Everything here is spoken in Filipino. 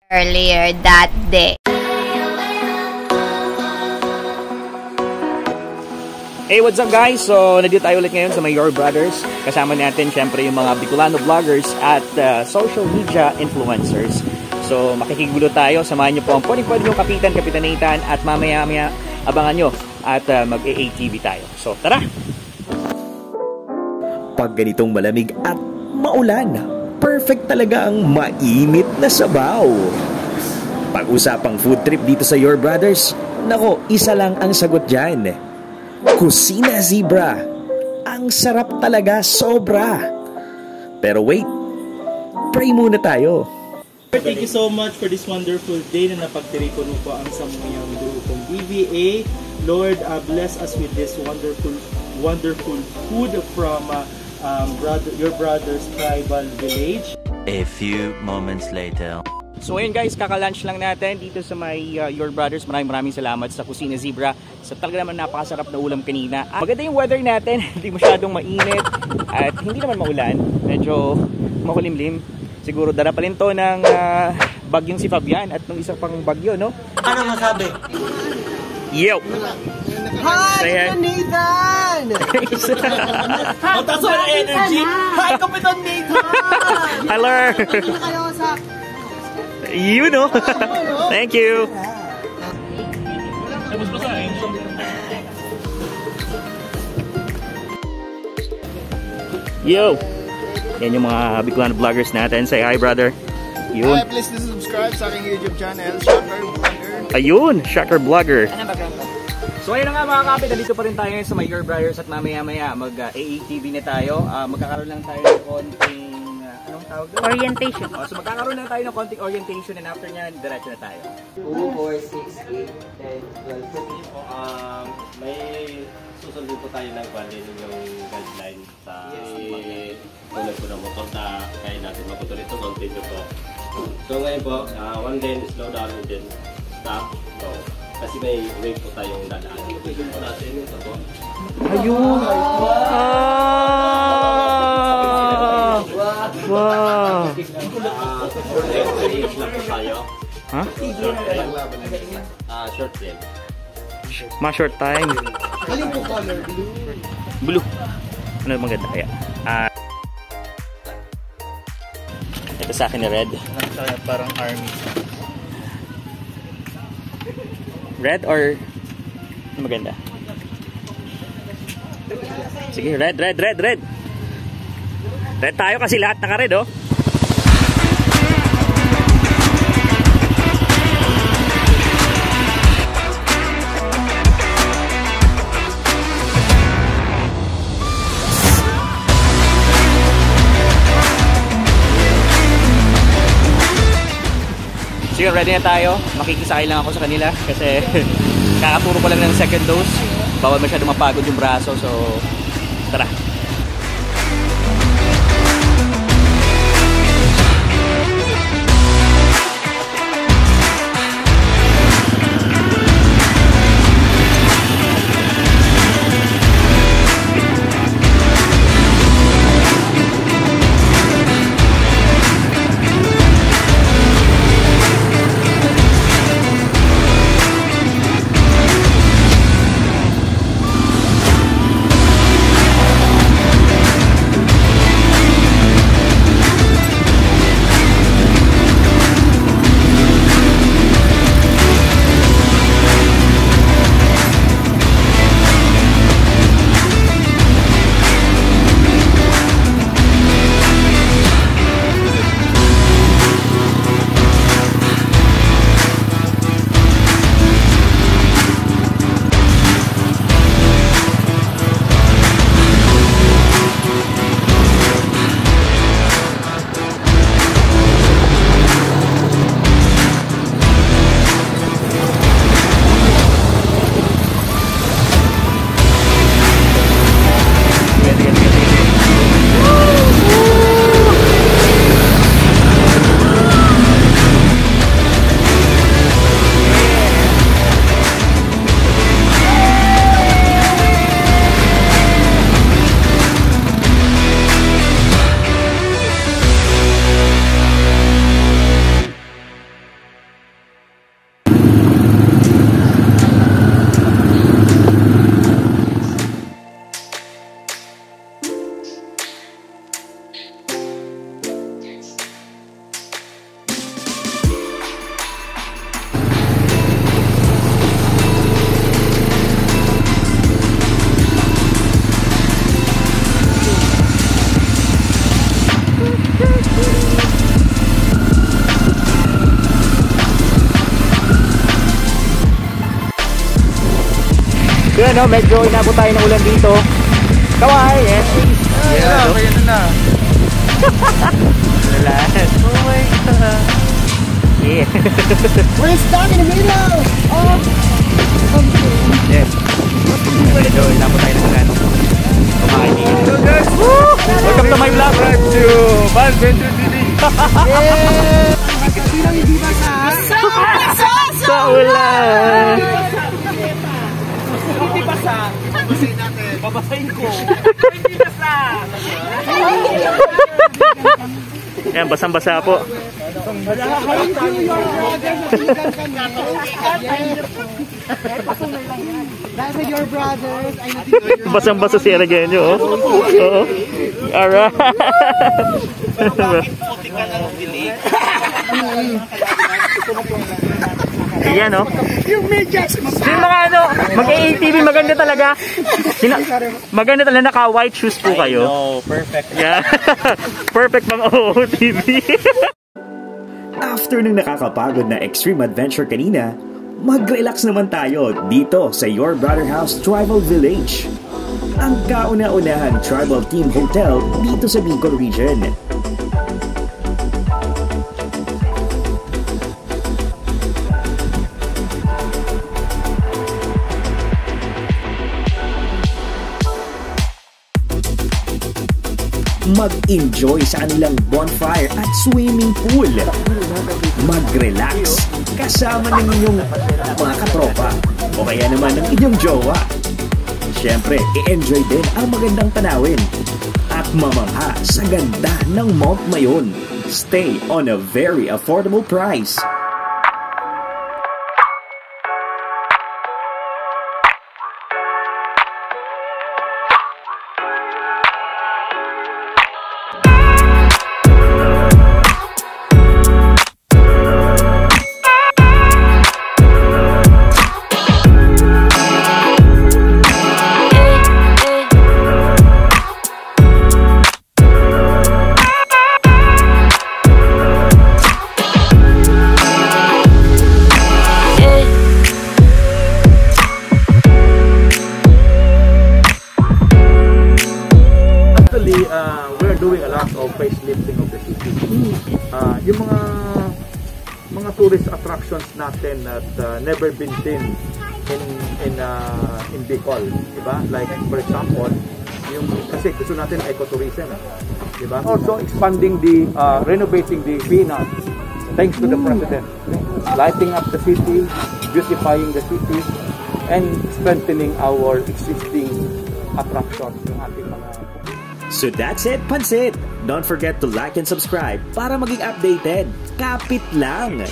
earlier that day. Hey, what's up guys? So, nandito tayo ulit ngayon sa may Your Brothers. Kasama natin syempre yung mga Bicolano vloggers at social media influencers. So, makikigulo tayo. Samahan nyo po ang pwedeng-pwede yung kapitan, kapitanatan at mamaya-maya abangan nyo at mag-AATV tayo. So, tara! Pag ganitong malamig at maulan, perfect talaga ang mainit na sabaw. Pag-usapang food trip dito sa Your Brothers, nako, isa lang ang sagot dyan. Kusina Zebra. Ang sarap talaga, sobra. Pero wait, pray muna tayo. Thank you so much for this wonderful day na napagtiriko po ang samuyang grupong BVA. Lord, bless us with this wonderful food from your brother's tribal village. A few moments later. So ayun guys, kaka-lunch lang natin dito sa may Your Brothers. Maraming salamat sa Kusina Zebra. Sa talaga naman napakasarap na ulam kanina. Maganda yung weather natin, hindi masyadong mainit at hindi naman maulan. Medyo makulimlim. Siguro dala pa rin to ng bagyong si Fabian at ng isang pang bagyo, no? Ano masabi? Yo! Hi, Nathan! Ang taas ng energy! Hi, Kapitan Nathan! Hello! You know! Thank you! Yo! Yan yung mga Bicolano vloggers natin. Say hi, brother. Yun. Hi, please subscribe sa aking YouTube channel, Shocker Vlogger. Ayun! Shocker Vlogger. So ayun na nga mga kapit, dito pa rin tayo sa my Your Brothers at mamaya-maya mag-AATV na tayo. Magkakaroon lang tayo ng konting anong tawag doon? Orientation. So magkakaroon lang tayo ng konting orientation and after nyan, diretso na tayo. 2, 4, 6, 8, 10, 12, 13. May susundin po tayo ng yung guideline sa tulad po ng motor na kaya natin makutuloy ito, continue po. So ngayon po, one lane, slow down and then stop. So, kasi may wave po tayong dadaan. Ipigil po natin ito po. Ayun! Wow! Short lane lang po tayo. Ha? Short lane. Ma-short time. Galing po color, blue. Blue. Ano yung maganda kaya? Ito sa akin na red. Parang army. Red or ano maganda? Sige, red. Red tayo kasi lahat naka-red, oh. Sige, ready na tayo. Makikisakay lang ako sa kanila kasi kakaturo ko lang ng second dose. Bawal masyadong mapagod yung braso. So, tara. Yun, no? Medyo inabot tayo ng ulan dito. Kawai, yes. Yeah, kaya na. Lahat. Oh my God. Yeah. We're stuck in the middle of something. Yes. Medyo inabot tayo ng ulan. Kumain din. Hello guys! Welcome to my vlog. Yeah! Bilang hindi ba Sa ulan. Hindi basa. Babasahin natin. Babasahin ko. Hindi basa. Yan, basang-basa po. Dahil your brothers ay Basang-basa si Aragenyo, oh. Oo. Alright. Ayan, oh. yung medyas. Yung mga ano, mag-ATV, maganda talaga. Maganda talaga, naka-white shoes po kayo. Oh, perfect. Yeah. Perfect pang OOTV. After ng nakakapagod na extreme adventure kanina, mag-relax naman tayo dito sa Your Brother House Tribal Village. Ang kauna-unahang tribal team hotel dito sa Bicol Region. Mag-enjoy sa kanilang bonfire at swimming pool. Mag-relax kasama ng inyong mga katropa o kaya naman ng inyong jowa. Siyempre, i-enjoy din ang magandang tanawin at mamangha sa ganda ng Mount Mayon. Stay on a very affordable price. We're doing a lot of facelifting of the city. Yung mga tourist attractions natin that never been seen in Bicol, diba? Like for example, yung kasi gusto natin ecotourism, diba? Also expanding the renovating the VNAT thanks to the president, lighting up the city, beautifying the city, and strengthening our existing attractions ng ating mga. So that's it, Pansit! Don't forget to like and subscribe para maging updated. Kapit lang!